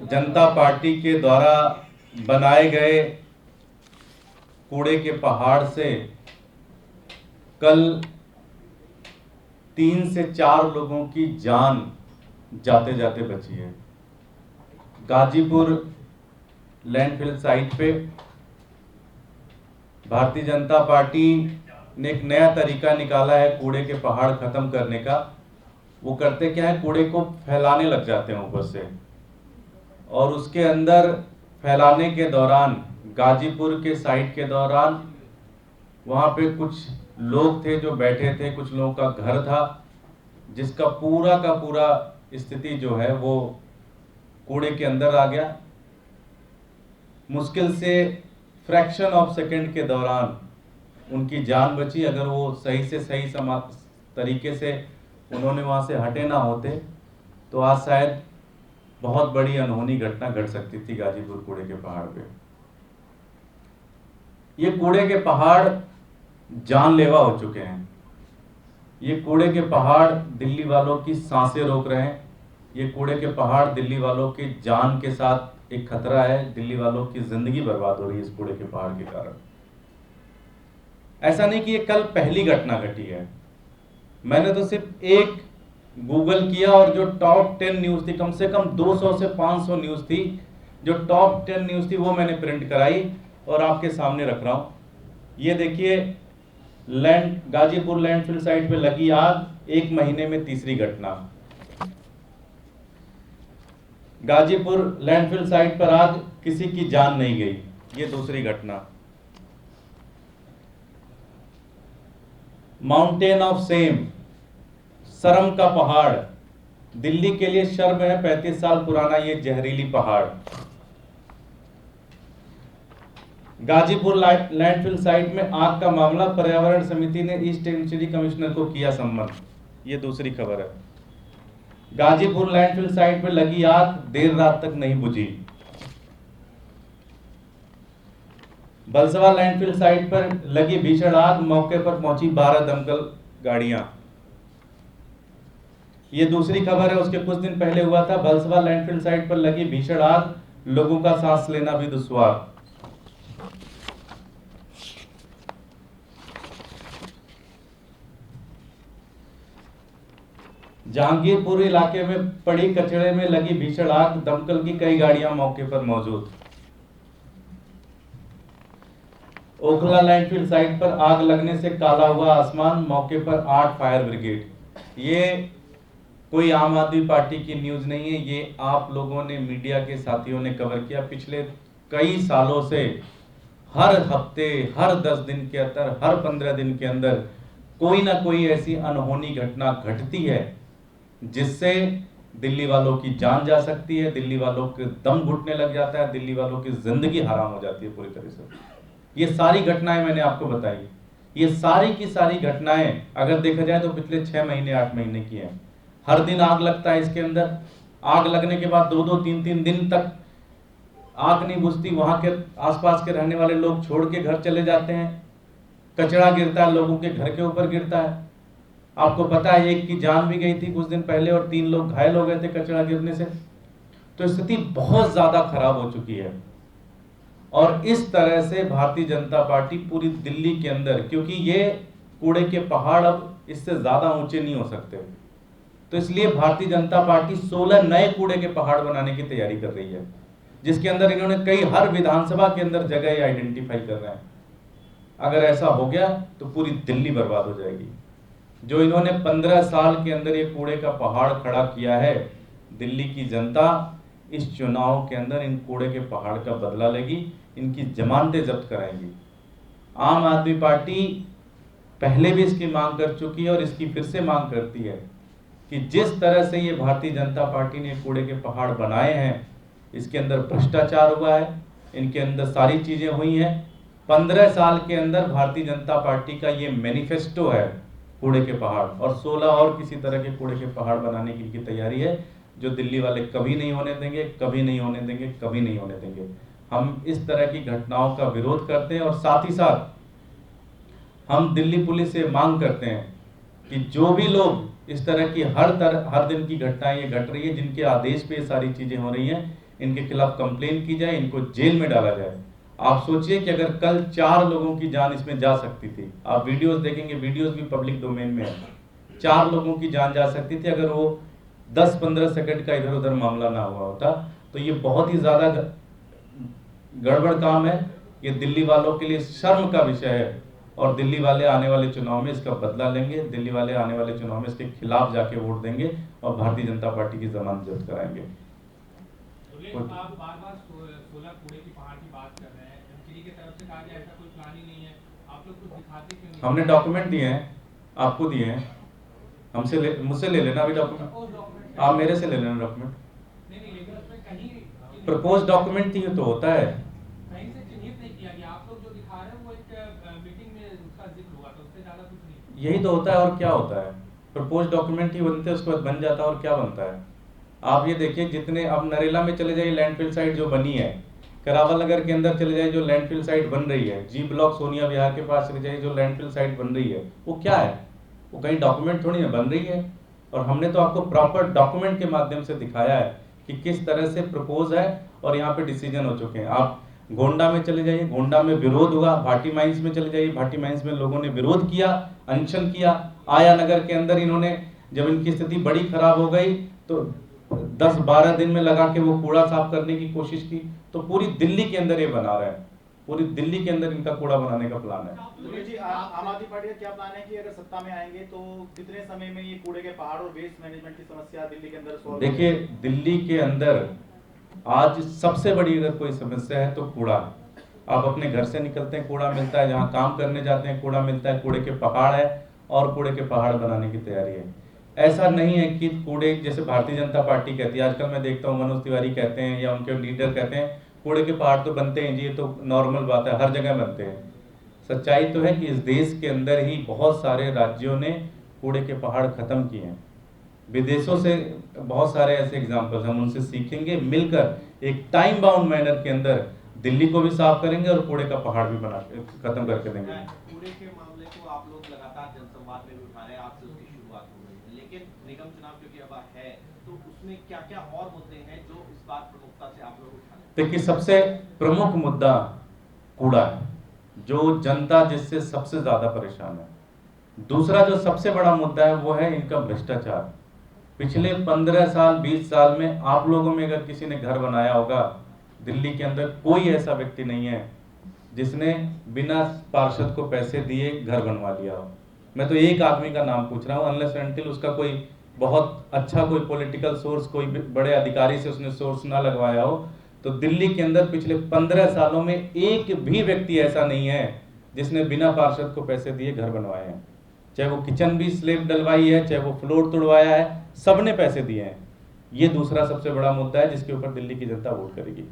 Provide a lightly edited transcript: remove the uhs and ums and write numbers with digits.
जनता party के द्वारा बनाए गए कूड़े के पहाड़ से कल 3 से 4 लोगों की जान जाते जाते बची है। गाजीपुर लैंडफिल साइट पे भारतीय जनता पार्टी ने एक नया तरीका निकाला है कूड़े के पहाड़ खत्म करने का। वो करते क्या है, कूड़े को फैलाने लग जाते हैं ऊपर से, और उसके अंदर फैलाने के दौरान गाजीपुर के साइट के दौरान वहाँ पे कुछ लोग थे जो बैठे थे, कुछ लोगों का घर था, जिसका पूरा का पूरा स्थिति जो है वो कूड़े के अंदर आ गया। मुश्किल से फ्रैक्शन ऑफ सेकंड के दौरान उनकी जान बची। अगर वो सही से सही तरीके से उन्होंने वहाँ से हटे ना होते तो आज शायद बहुत बड़ी अनहोनी घटना घट सकती थी गाजीपुर कूड़े के पहाड़ पे। ये कूड़े के पहाड़ जानलेवा हो चुके हैं। ये कूड़े के पहाड़ दिल्ली वालों की सांसें रोक रहे हैं। ये कूड़े के पहाड़ दिल्ली वालों की जान के साथ एक खतरा है। दिल्ली वालों की जिंदगी बर्बाद हो रही है इस कूड़े के पहाड़ के कारण। ऐसा नहीं कि ये कल पहली घटना घटी है। मैंने तो सिर्फ एक गूगल किया और जो टॉप 10 न्यूज थी, कम से कम 200 से 500 न्यूज थी, जो टॉप 10 न्यूज थी वो मैंने प्रिंट कराई और आपके सामने रख रहा हूं। ये देखिए, गाजीपुर लैंडफिल साइट पे लगी आग, 1 महीने में तीसरी घटना। गाजीपुर लैंडफिल साइट पर आग, किसी की जान नहीं गई, ये दूसरी घटना। माउंटेन ऑफ सेम, शर्म का पहाड़, दिल्ली के लिए शर्म है, 35 साल पुराना ये जहरीली पहाड़। गाजीपुर लैंडफिल साइट में आग का मामला, पर्यावरण समिति ने ईस्ट सिटी कमिश्नर को किया सम्मन, ये दूसरी खबर है। गाजीपुर लैंडफिल साइट में लगी आग, देर रात तक नहीं बुझी। बलसवा लैंडफिल साइट पर लगी भीषण आग, मौके पर पहुंची 12 दमकल गाड़ियां, ये दूसरी खबर है। उसके कुछ दिन पहले हुआ था, बलसवा लैंडफिल साइट पर लगी भीषण आग, लोगों का सांस लेना भी दुश्वार। जहांगीरपुर इलाके में पड़ी कचड़े में लगी भीषण आग, दमकल की कई गाड़ियां मौके पर मौजूद। ओखला लैंडफिल साइट पर आग लगने से काला हुआ आसमान, मौके पर 8 फायर ब्रिगेड। ये कोई आम आदमी पार्टी की न्यूज नहीं है, ये आप लोगों ने, मीडिया के साथियों ने कवर किया। पिछले कई सालों से हर हफ्ते, हर 10 दिन के अंदर, हर 15 दिन के अंदर कोई ना कोई ऐसी अनहोनी घटना घटती है जिससे दिल्ली वालों की जान जा सकती है, दिल्ली वालों के दम घुटने लग जाता है, दिल्ली वालों की जिंदगी हराम हो जाती है पूरी तरह से। ये सारी घटनाएं मैंने आपको बताई, ये सारी की सारी घटनाएं अगर देखा जाए तो पिछले 6 महीने 8 महीने की हैं। हर दिन आग लगता है इसके अंदर। आग लगने के बाद 2-2 3-3 दिन तक आग नहीं बुझती। वहां के आसपास के रहने वाले लोग छोड़ के घर चले जाते हैं। कचरा गिरता है, लोगों के घर के ऊपर गिरता है। आपको पता है, एक की जान भी गई थी कुछ दिन पहले और 3 लोग घायल हो गए थे कचरा गिरने से। तो स्थिति बहुत ज्यादा खराब हो चुकी है। और इस तरह से भारतीय जनता पार्टी पूरी दिल्ली के अंदर, क्योंकि ये कूड़े के पहाड़ अब इससे ज्यादा ऊंचे नहीं हो सकते, तो इसलिए भारतीय जनता पार्टी 16 नए कूड़े के पहाड़ बनाने की तैयारी कर रही है, जिसके अंदर इन्होंने कई, हर विधानसभा के अंदर जगह आइडेंटिफाई कर रहे हैं। अगर ऐसा हो गया तो पूरी दिल्ली बर्बाद हो जाएगी। जो इन्होंने 15 साल के अंदर ये कूड़े का पहाड़ खड़ा किया है, दिल्ली की जनता इस चुनाव के अंदर इन कूड़े के पहाड़ का बदला लेगी, इनकी जमानतें जब्त कराएंगी। आम आदमी पार्टी पहले भी इसकी मांग कर चुकी है और इसकी फिर से मांग करती है कि जिस तरह से ये भारतीय जनता पार्टी ने कूड़े के पहाड़ बनाए हैं, इसके अंदर भ्रष्टाचार हुआ है, इनके अंदर सारी चीजें हुई हैं। 15 साल के अंदर भारतीय जनता पार्टी का ये मैनिफेस्टो है कूड़े के पहाड़, और 16 और किसी तरह के कूड़े के पहाड़ बनाने की इनकी तैयारी है, जो दिल्ली वाले कभी नहीं होने देंगे, कभी नहीं होने देंगे, कभी नहीं होने देंगे। हम इस तरह की घटनाओं का विरोध करते हैं और साथ ही साथ हम दिल्ली पुलिस से मांग करते हैं कि जो भी लोग इस तरह की हर दिन की घटनाएं ये घट रही है, जिनके आदेश पे ये सारी चीजें हो रही हैं। इनके खिलाफ कंप्लेन की जाए, इनको जेल में डाला जाए। आप सोचिए कि अगर कल 4 लोगों की जान इसमें जा सकती थी, आप वीडियोस देखेंगे, वीडियोस भी पब्लिक डोमेन में है, 4 लोगों की जान जा सकती थी अगर वो 10-15 सेकंड का इधर उधर मामला ना हुआ होता। तो ये बहुत ही ज्यादा गड़बड़ काम है। ये दिल्ली वालों के लिए शर्म का विषय है और दिल्ली वाले आने वाले चुनाव में इसका बदला लेंगे। दिल्ली वाले आने वाले चुनाव में इसके खिलाफ जाके वोट देंगे और भारतीय जनता पार्टी की जमानत जब्त कराएंगे। आप बार-बार 16 कूड़े की पहाड़ की बात कर रहे हैं, एमसीडी की तरफ से कहा गया ऐसा कोई प्लान ही नहीं है, आप लोग कुछ दिखाते क्यों नहीं? हमने डॉक्यूमेंट दिए हैं, आपको दिए हैं, मुझसे ले लेना अभी डॉक्यूमेंट, आप मेरे से ले लेना डॉक्यूमेंट। नहीं, लेकिन उसमें कहीं प्रपोज डॉक्यूमेंट ही तो होता है, कहीं से चिन्हित नहीं किया गया। आप लोग जो दिखा रहे हैं वो एक मीटिंग में उसका जिक्र हुआ था, उससे ज्यादा कुछ नहीं। यही तो होता है और क्या होता है, प्रपोज डॉक्यूमेंट ही बनते हैं, उसके बाद बन जाता है और क्या बनता है। आप ये देखिए, जितने अब नरेला में चले जाइए, लैंडफिल साइट जो बनी है, करावल नगर के अंदर चले जाइए जो लैंडफिल साइट बन रही है, जी ब्लॉक सोनिया विहार के पास चले जाइए जो लैंडफिल साइट बन रही है, वो क्या है, वो कहीं डॉक्यूमेंट थोड़ी ना बन रही है। और हमने तो आपको प्रॉपर डॉक्यूमेंट के माध्यम से दिखाया है कि किस तरह से प्रपोज है और यहाँ पे डिसीजन हो चुके हैं। आप गोंडा में चले जाइए, गोंडा में विरोध हुआ, भाटी माइंस में चले जाइए, भाटी माइंस में लोगों ने विरोध किया, अनशन किया। आया नगर के अंदर इन्होंने, जब इनकी स्थिति बड़ी खराब हो गई तो 10-12 दिन में लगा के वो कूड़ा साफ करने की कोशिश की। तो पूरी दिल्ली के अंदर ये बना रहे हैं, पूरी दिल्ली के अंदर इनका कूड़ा बनाने का प्लान है। दुर्गे जी, आम आदमी पार्टी का क्या प्लान है कि अगर सत्ता में आएंगे तो कितने समय में ये कूड़े के पहाड़ और वेस्ट मैनेजमेंट की समस्या दिल्ली के अंदर सॉल्व? देखिए, दिल्ली के अंदर आज सबसे बड़ी अगर कोई समस्या है तो कूड़ा। आप अपने घर से निकलते हैं, कूड़ा मिलता है, जहाँ काम करने जाते हैं कूड़ा मिलता है, कूड़े के पहाड़ है और कूड़े के पहाड़ बनाने की तैयारी है। ऐसा नहीं है कि कूड़े, जैसे भारतीय जनता पार्टी कहती है, आजकल मैं देखता हूँ मनोज तिवारी कहते हैं या उनके लीडर कहते हैं कूड़े के पहाड़ तो बनते हैं जी, ये तो नॉर्मल बात है, हर जगह बनते हैं। सच्चाई तो है कि इस देश के अंदर ही बहुत सारे राज्यों ने कूड़े के पहाड़ खत्म किए हैं। विदेशों से बहुत सारे ऐसे एग्जाम्पल्स, हम उनसे सीखेंगे, मिलकर एक टाइम बाउंड मैनर के अंदर दिल्ली को भी साफ करेंगे और कूड़े का पहाड़ भी बना खत्म करके देंगे। कूड़े के मामले को आप लोग लगातार जनसंवाद में भी उठा रहे हैं, आज से उसकी शुरुआत हो गई है, लेकिन निगम चुनाव क्योंकि अब है तो उसमें क्या क्या और मुद्दे हैं जो इस बार प्रमुखता से आप लोग उठा रहे हैं? देखिए, सबसे प्रमुख मुद्दा कूड़ा है, जो जनता जिससे सबसे ज्यादा परेशान है। दूसरा जो सबसे बड़ा मुद्दा है वो है इनका भ्रष्टाचार। पिछले 15 साल 20 साल में आप लोगों में अगर किसी ने घर बनाया होगा, दिल्ली के अंदर कोई ऐसा व्यक्ति नहीं है जिसने बिना पार्षद को पैसे दिए घर बनवा लिया हो। मैं तो एक आदमी का नाम पूछ रहा हूँ, अनलेस अनटिल उसका कोई बहुत अच्छा कोई पॉलिटिकल सोर्स, कोई बड़े अधिकारी से उसने सोर्स ना लगवाया हो। तो दिल्ली के अंदर पिछले 15 सालों में एक भी व्यक्ति ऐसा नहीं है जिसने बिना पार्षद को पैसे दिए घर बनवाए हैं। चाहे वो किचन भी स्लैब डलवाई है, चाहे वो फ्लोर तोड़वाया है, सबने पैसे दिए हैं। ये दूसरा सबसे बड़ा मुद्दा है जिसके ऊपर दिल्ली की जनता वोट करेगी।